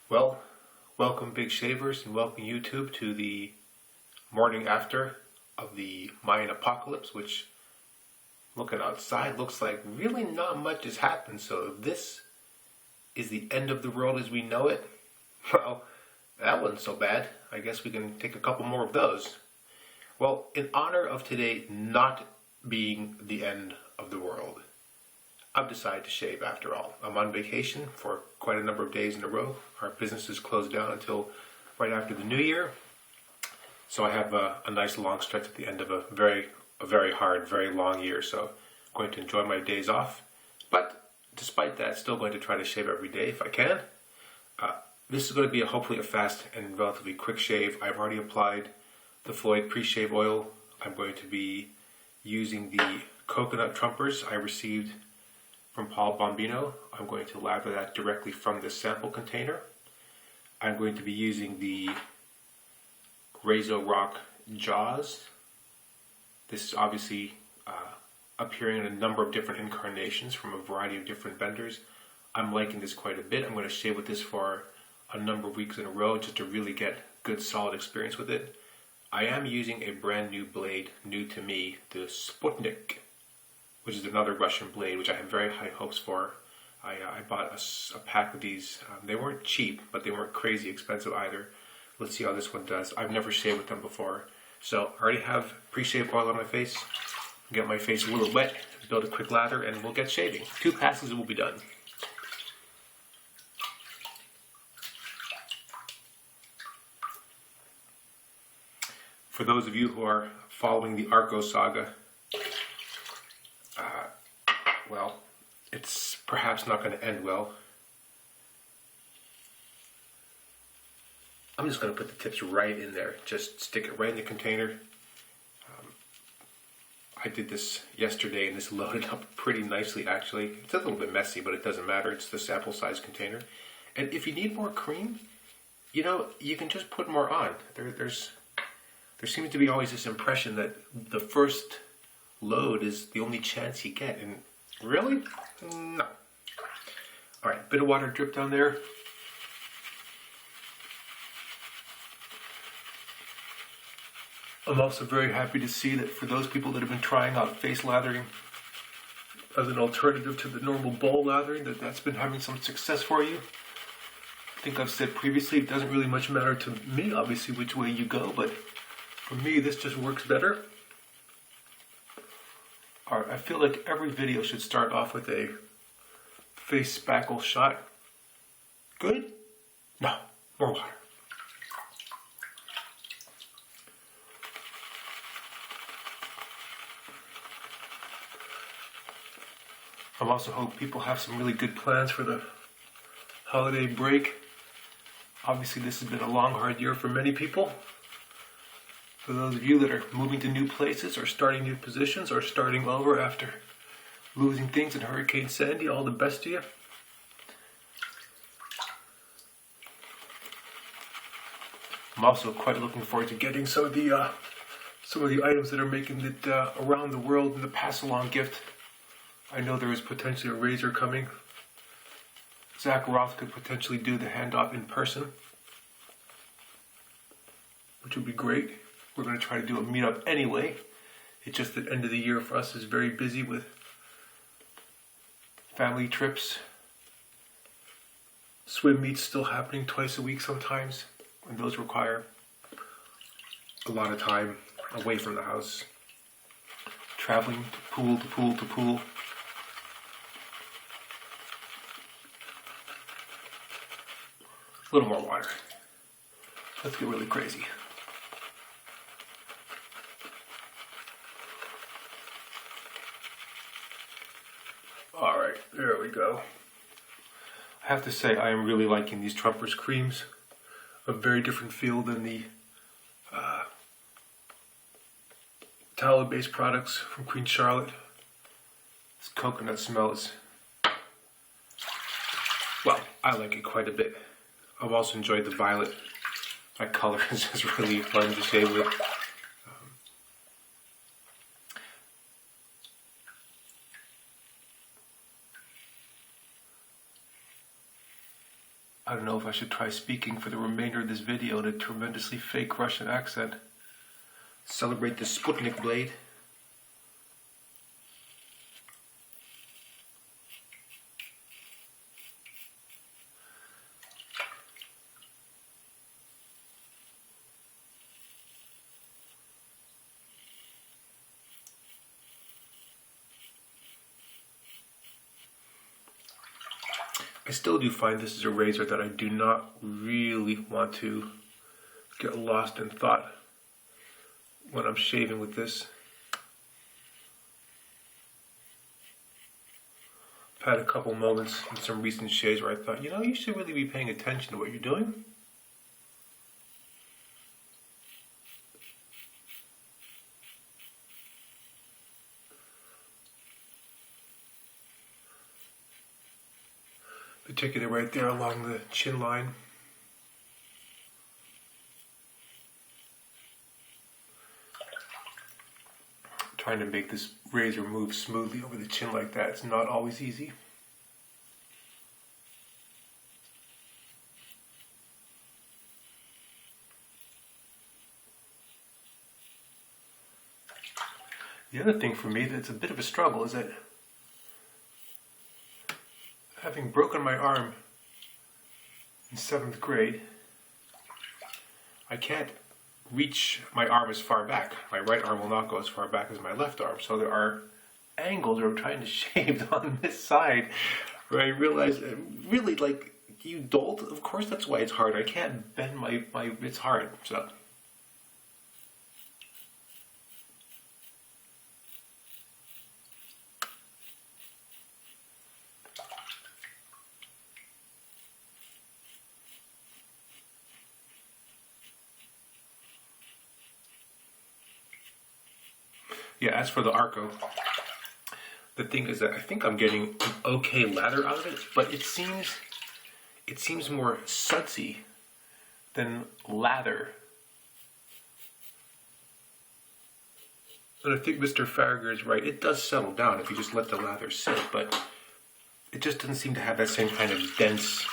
Well, welcome Big Shavers and welcome YouTube to the morning after of the Mayan apocalypse, which, looking outside, looks like really not much has happened. So if this is the end of the world as we know it, well, that wasn't so bad. I guess we can take a couple more of those. Well, in honor of today not being the end of the world, I've decided to shave after all. I'm on vacation for quite a number of days in a row. Our business is closed down until right after the new year. So I have a nice long stretch at the end of a very hard, very long year. So I'm going to enjoy my days off. But despite that, still going to try to shave every day if I can. This is going to be hopefully a fast and relatively quick shave. I've already applied the Floyd pre-shave oil. I'm going to be using the coconut trumpers I received from Paul Bombino. I'm going to lather that directly from the sample container. I'm going to be using the RazoRock Jaws. This is obviously appearing in a number of different incarnations from a variety of different vendors. I'm liking this quite a bit. I'm going to shave with this for a number of weeks in a row just to really get good solid experience with it. I am using a brand new blade, new to me, the Sputnik, which is another Russian blade, which I have very high hopes for. I bought a pack of these. They weren't cheap, but they weren't crazy expensive either. Let's see how this one does. I've never shaved with them before. So I already have pre-shave oil on my face. Get my face a little wet, build a quick lather, and we'll get shaving. 2 passes and we'll be done. For those of you who are following the Arco saga, well, it's perhaps not going to end well. I'm just going to put the tips right in there. Just stick it right in the container. I did this yesterday and this loaded up pretty nicely actually. It's a little bit messy, but it doesn't matter. It's the sample size container. And if you need more cream, you know, you can just put more on. There seems to be always this impression that the first load is the only chance you get, and really? No. Alright, bit of water drip down there. I'm also very happy to see that for those people that have been trying out face lathering as an alternative to the normal bowl lathering, that's been having some success for you. I think I've said previously, it doesn't really much matter to me, obviously, which way you go, but for me, this just works better. Alright, I feel like every video should start off with a face spackle shot. Good? No, more water. I also hope people have some really good plans for the holiday break. Obviously, this has been a long, hard year for many people. For those of you that are moving to new places or starting new positions or starting over after losing things in Hurricane Sandy, all the best to you. I'm also quite looking forward to getting some of the items that are making it around the world in the pass-along gift. I know there is potentially a razor coming. Zach Roth could potentially do the handoff in person, which would be great. We're going to try to do a meetup anyway. It's just the end of the year for us is very busy with family trips. Swim meets still happening twice a week sometimes, and those require a lot of time away from the house. Traveling to pool to pool to pool. A little more water. Let's get really crazy. Alright, there we go. I have to say I am really liking these Trumpers creams. A very different feel than the tallow-based products from Queen Charlotte. This coconut smells, well, I like it quite a bit. I've also enjoyed the violet. That color is just really fun to shave with. I don't know if I should try speaking for the remainder of this video in a tremendously fake Russian accent. Celebrate the Sputnik blade. I still do find this is a razor that I do not really want to get lost in thought when I'm shaving with this. I've had a couple moments in some recent shaves where I thought, you know, you should really be paying attention to what you're doing. Particularly right there along the chin line. Trying to make this razor move smoothly over the chin like that, it's not always easy. The other thing for me that's a bit of a struggle is that having broken my arm in 7th grade, I can't reach my arm as far back. My right arm will not go as far back as my left arm. So there are angles where I'm trying to shave on this side where I realize, really, like, you dolt, of course that's why it's hard. I can't bend my it's hard, so. Yeah, as for the Arco, the thing is that I think I'm getting an okay lather out of it, but it seems more sudsy than lather. And I think Mr. Farragher is right. It does settle down if you just let the lather sit, but it just doesn't seem to have that same kind of dense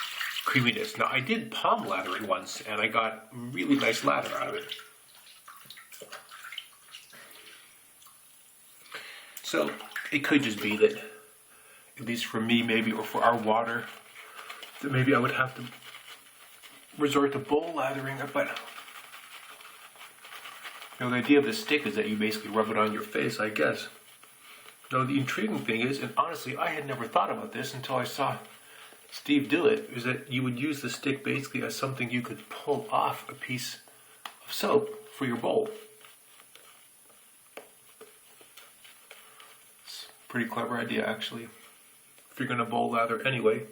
creaminess. Now, I did palm lather it once, and I got really nice lather out of it. So it could just be that, at least for me maybe, or for our water, that maybe I would have to resort to bowl lathering it, but you know, the idea of the stick is that you basically rub it on your face, I guess. Now the intriguing thing is, and honestly I had never thought about this until I saw Steve do it, is that you would use the stick basically as something you could pull off a piece of soap for your bowl. Pretty clever idea, actually. If you're going to bowl lather anyway,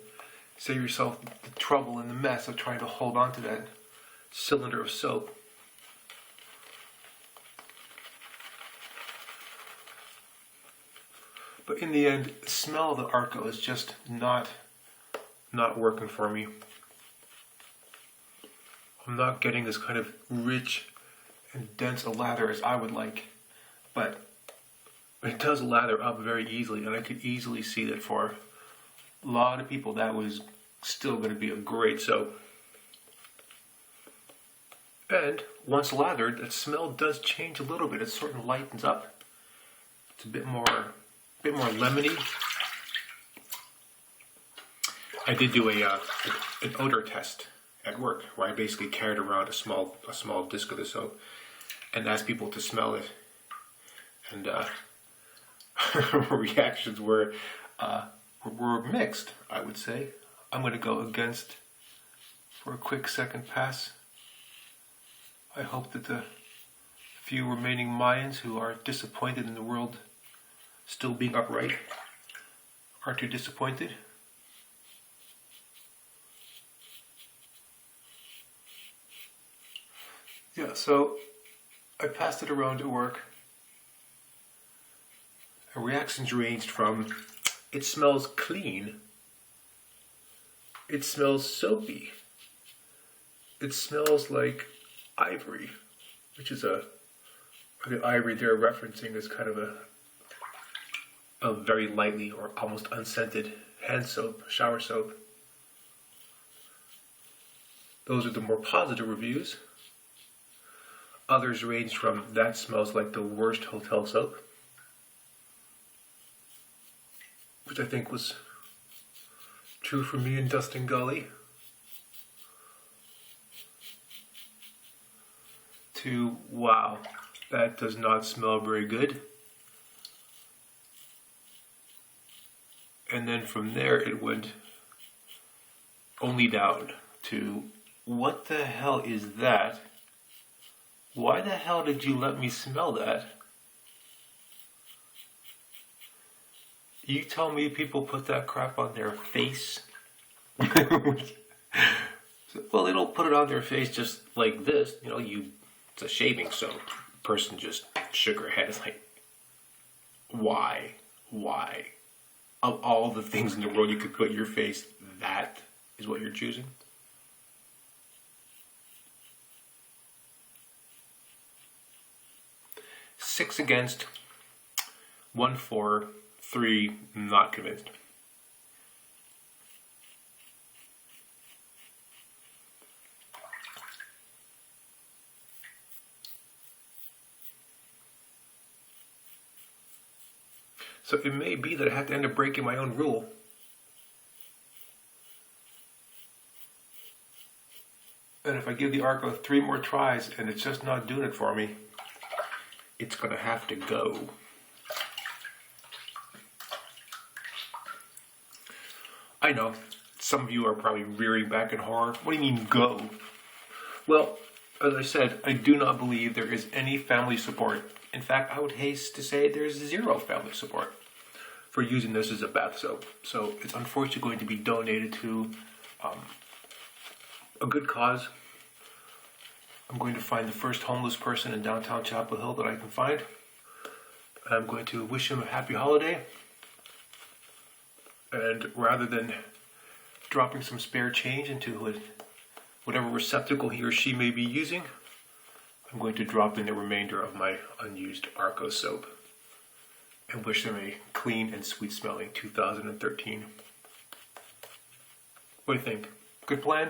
save yourself the trouble and the mess of trying to hold on to that cylinder of soap. But in the end, the smell of the Arco is just not working for me. I'm not getting this kind of rich and dense a lather as I would like, but it does lather up very easily, and I could easily see that for a lot of people that was still going to be a great soap. And once lathered, that smell does change a little bit. It sort of lightens up. It's a bit more lemony. I did do an odor test at work where I basically carried around a small disc of the soap and asked people to smell it, and reactions were mixed, I would say. I'm going to go against for a quick second pass. I hope that the few remaining Mayans who are disappointed in the world still being upright aren't too disappointed. Yeah, so I passed it around at work. And reactions ranged from, it smells clean, it smells soapy, it smells like ivory, which is the ivory they're referencing is kind of a very lightly or almost unscented hand soap, shower soap. Those are the more positive reviews. Others range from "that smells like the worst hotel soap," which I think was true for me and Dustin Gully, to "wow, that does not smell very good." And then from there it went only down to "what the hell is that? Why the hell did you let me smell that?" You tell me people put that crap on their face? Well, they don't put it on their face just like this. It's a shaving soap. The person just shook her head. It's like, why? Why? Of all the things in the world you could put your face, that is what you're choosing? Six against, 1 for, 3 not convinced. So it may be that I have to end up breaking my own rule. And if I give the Arco 3 more tries and it's just not doing it for me, it's going to have to go. I know, some of you are probably rearing back in horror. What do you mean, go? Well, as I said, I do not believe there is any family support. In fact, I would haste to say there's 0 family support for using this as a bath soap. So it's unfortunately going to be donated to a good cause. I'm going to find the first homeless person in downtown Chapel Hill that I can find. I'm going to wish him a happy holiday. And rather than dropping some spare change into whatever receptacle he or she may be using, I'm going to drop in the remainder of my unused Arco soap and wish them a clean and sweet smelling 2013. What do you think? Good plan?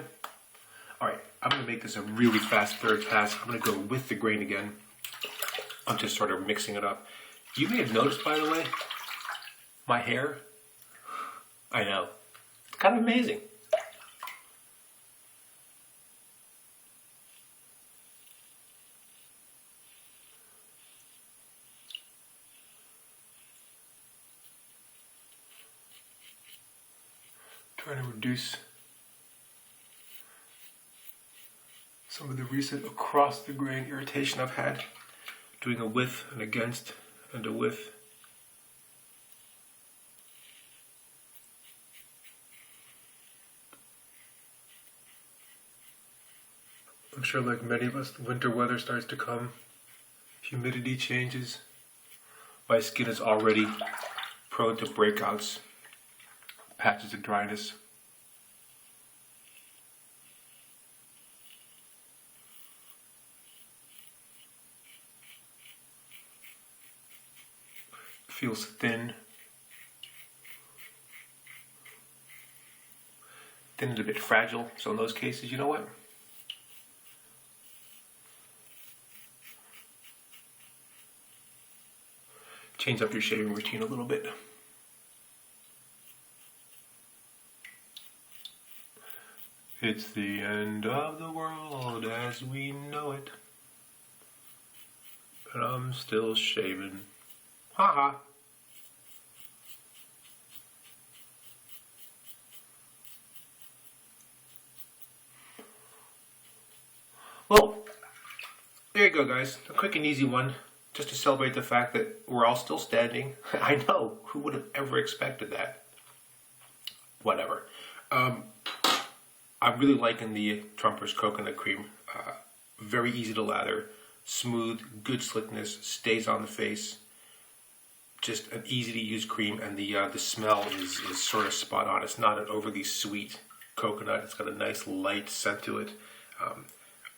Alright, I'm going to make this a really fast third pass. I'm going to go with the grain again. I'm just sort of mixing it up. You may have noticed, by the way, my hair. I know. It's kind of amazing. Trying to reduce some of the recent across the grain irritation I've had, doing a with, an against, and a with. I'm sure, like many of us, the winter weather starts to come, humidity changes, my skin is already prone to breakouts, patches of dryness. Feels thin. Thin and a bit fragile. So in those cases, you know what? Change up your shaving routine a little bit. It's the end of the world as we know it. But I'm still shaving. Haha. Well, there you go, guys. A quick and easy one, just to celebrate the fact that we're all still standing. I know, who would have ever expected that? Whatever. I'm really liking the Trumper's Coconut Cream. Very easy to lather, smooth, good slickness, stays on the face. Just an easy to use cream, and the smell is sort of spot on. It's not an overly sweet coconut. It's got a nice light scent to it.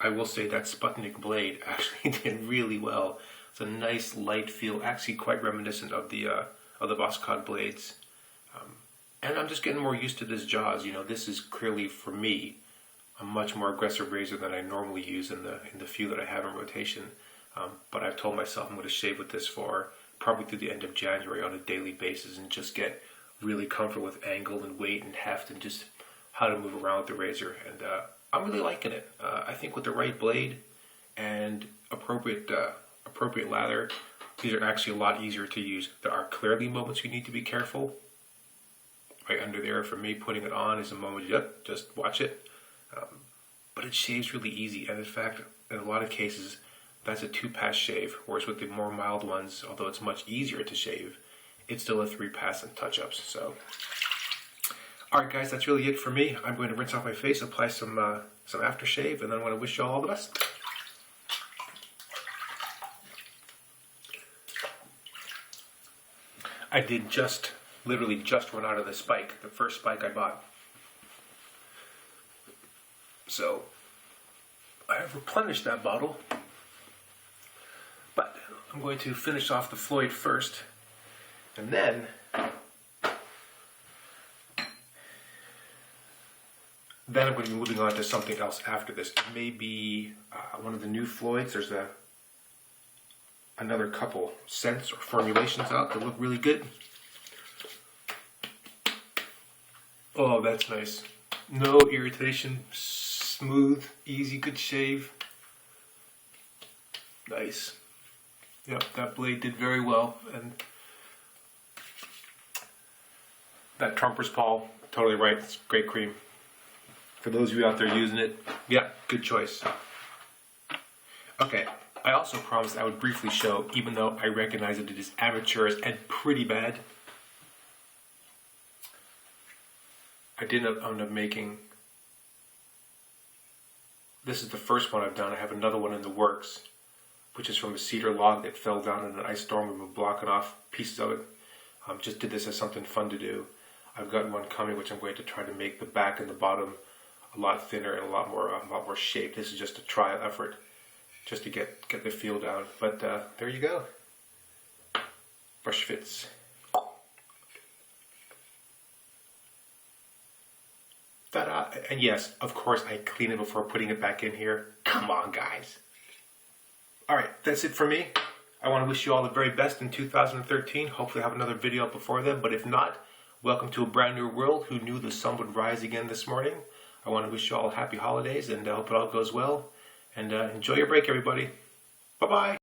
I will say that Sputnik blade actually did really well. It's a nice light feel, actually quite reminiscent of the Voskhod blades. And I'm just getting more used to this Jaws. You know, this is clearly, for me, a much more aggressive razor than I normally use in the few that I have in rotation. But I've told myself I'm going to shave with this for probably through the end of January on a daily basis and just get really comfortable with angle and weight and heft and just how to move around with the razor. And I'm really liking it. I think with the right blade and appropriate lather, these are actually a lot easier to use. There are clearly moments you need to be careful. Right under there, for me, putting it on is a moment, yep, just watch it. But it shaves really easy, and in fact, in a lot of cases, that's a 2-pass shave, whereas with the more mild ones, although it's much easier to shave, it's still a 3-pass and touch-ups. So, alright guys, that's really it for me. I'm going to rinse off my face, apply some aftershave, and then I want to wish you all the best. I did literally just run out of the spike, the first spike I bought. So, I have replenished that bottle, but I'm going to finish off the Floyd first, and then I'm going to be moving on to something else after this. It may be one of the new Floyds. There's another couple scents or formulations out that look really good. Oh, that's nice. No irritation, smooth, easy, good shave. Nice. Yep, that blade did very well. And that Trumper's Paul, totally right. It's great cream. For those of you out there using it, yeah, good choice. Okay, I also promised I would briefly show, even though I recognize that it is amateurish and pretty bad, I did end up making, this is the first one I've done. I have another one in the works, which is from a cedar log that fell down in an ice storm. We've been blocking off pieces of it. Just did this as something fun to do. I've got one coming, which I'm going to try to make the back and the bottom a lot thinner and a lot more shape. This is just a trial effort, just to get the feel down. But there you go. Brush fits. Ta-da. And yes, of course, I clean it before putting it back in here. Come on, guys. All right, that's it for me. I want to wish you all the very best in 2013. Hopefully I have another video up before then. But if not, welcome to a brand new world. Who knew the sun would rise again this morning? I want to wish you all happy holidays, and I hope it all goes well. And enjoy your break, everybody. Bye-bye.